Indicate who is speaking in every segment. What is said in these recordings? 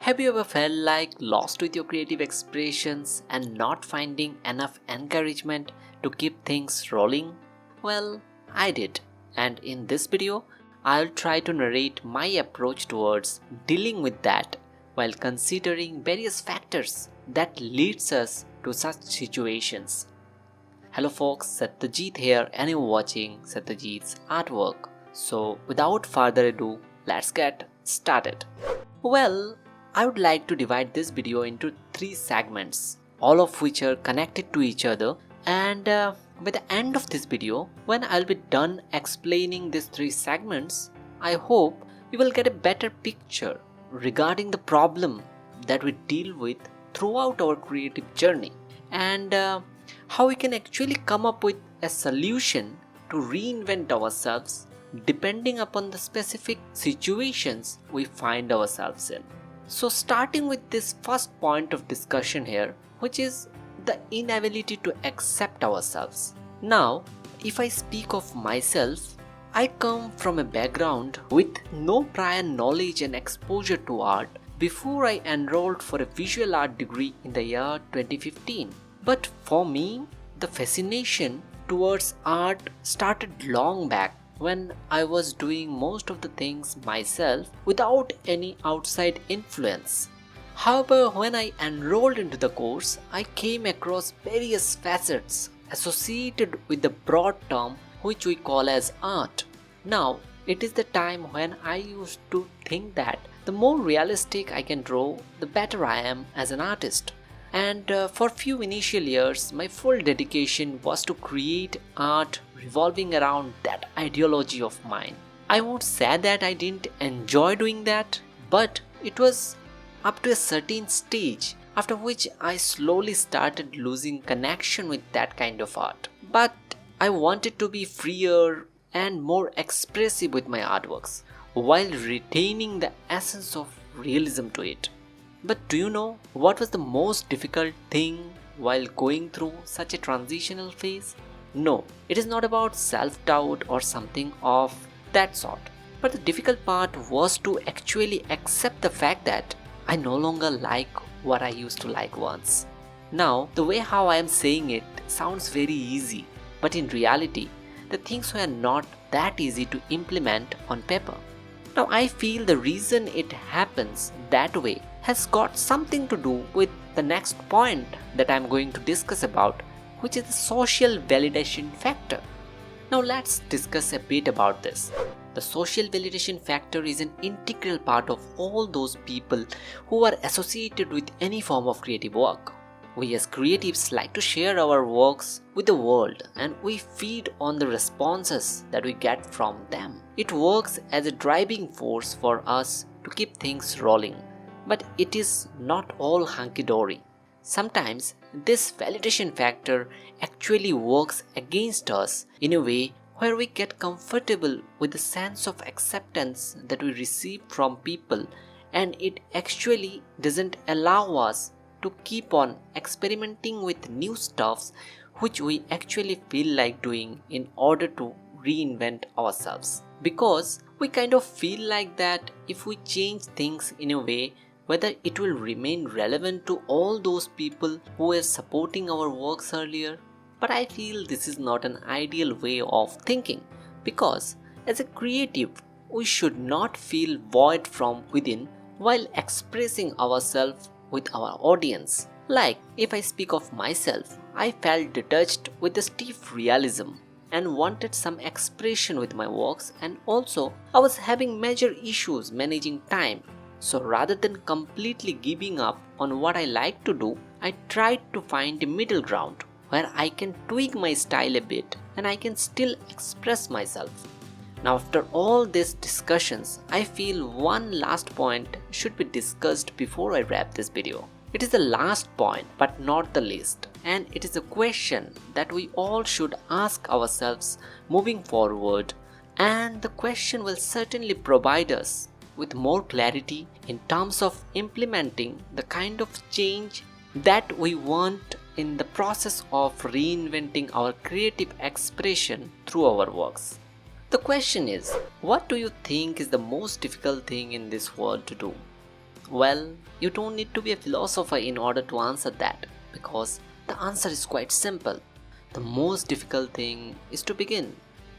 Speaker 1: Have you ever felt like lost with your creative expressions and not finding enough encouragement to keep things rolling? Well, I did, and in this video, I'll try to narrate my approach towards dealing with that while considering various factors that leads us to such situations. Hello folks, Satyajit here and you're watching Satyajit's artwork. So without further ado, let's get started. Well, I would like to divide this video into 3 segments, all of which are connected to each other, and by the end of this video, when I'll be done explaining these 3 segments, I hope you will get a better picture regarding the problem that we deal with throughout our creative journey and how we can actually come up with a solution to reinvent ourselves depending upon the specific situations we find ourselves in. So starting with this first point of discussion here, which is the inability to accept ourselves. Now, if I speak of myself, I come from a background with no prior knowledge and exposure to art before I enrolled for a visual art degree in the year 2015. But for me, the fascination towards art started long back when I was doing most of the things myself without any outside influence. However, when I enrolled into the course, I came across various facets associated with the broad term which we call as art. Now, it is the time when I used to think that the more realistic I can draw, the better I am as an artist. And for few initial years, my full dedication was to create art revolving around that ideology of mine. I won't say that I didn't enjoy doing that, but it was up to a certain stage, after which I slowly started losing connection with that kind of art. But I wanted to be freer and more expressive with my artworks, while retaining the essence of realism to it. But do you know what was the most difficult thing while going through such a transitional phase? No, it is not about self-doubt or something of that sort. But the difficult part was to actually accept the fact that I no longer like what I used to like once. Now, the way how I am saying it sounds very easy, but in reality, the things were not that easy to implement on paper. Now, I feel the reason it happens that way has got something to do with the next point that I'm going to discuss about, which is the social validation factor. Now let's discuss a bit about this. The social validation factor is an integral part of all those people who are associated with any form of creative work. We as creatives like to share our works with the world and we feed on the responses that we get from them. It works as a driving force for us to keep things rolling. But it is not all hunky-dory. Sometimes this validation factor actually works against us in a way where we get comfortable with the sense of acceptance that we receive from people, and it actually doesn't allow us to keep on experimenting with new stuffs which we actually feel like doing in order to reinvent ourselves. Because we kind of feel like that if we change things in a way, whether it will remain relevant to all those people who were supporting our works earlier. But I feel this is not an ideal way of thinking, because as a creative, we should not feel void from within while expressing ourselves with our audience. Like, if I speak of myself, I felt detached with the stiff realism and wanted some expression with my works, and also I was having major issues managing time. So rather than completely giving up on what I like to do, I tried to find a middle ground where I can tweak my style a bit and I can still express myself. Now after all these discussions, I feel one last point should be discussed before I wrap this video. It is the last point but not the least, and it is a question that we all should ask ourselves moving forward, and the question will certainly provide us with more clarity in terms of implementing the kind of change that we want in the process of reinventing our creative expression through our works. The question is, what do you think is the most difficult thing in this world to do? Well, you don't need to be a philosopher in order to answer that, because the answer is quite simple. The most difficult thing is to begin.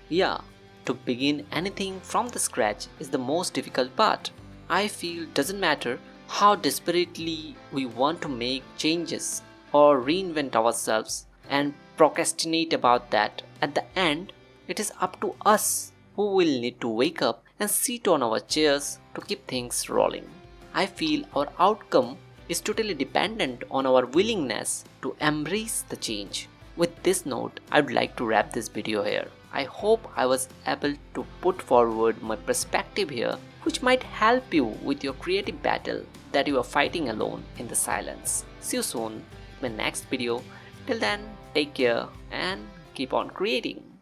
Speaker 1: Yeah, to begin anything from the scratch is the most difficult part. I feel doesn't matter how desperately we want to make changes or reinvent ourselves and procrastinate about that. At the end, it is up to us who will need to wake up and sit on our chairs to keep things rolling. I feel our outcome is totally dependent on our willingness to embrace the change. With this note, I would like to wrap this video here. I hope I was able to put forward my perspective here, which might help you with your creative battle that you are fighting alone in the silence. See you soon in my next video. Till then, take care and keep on creating.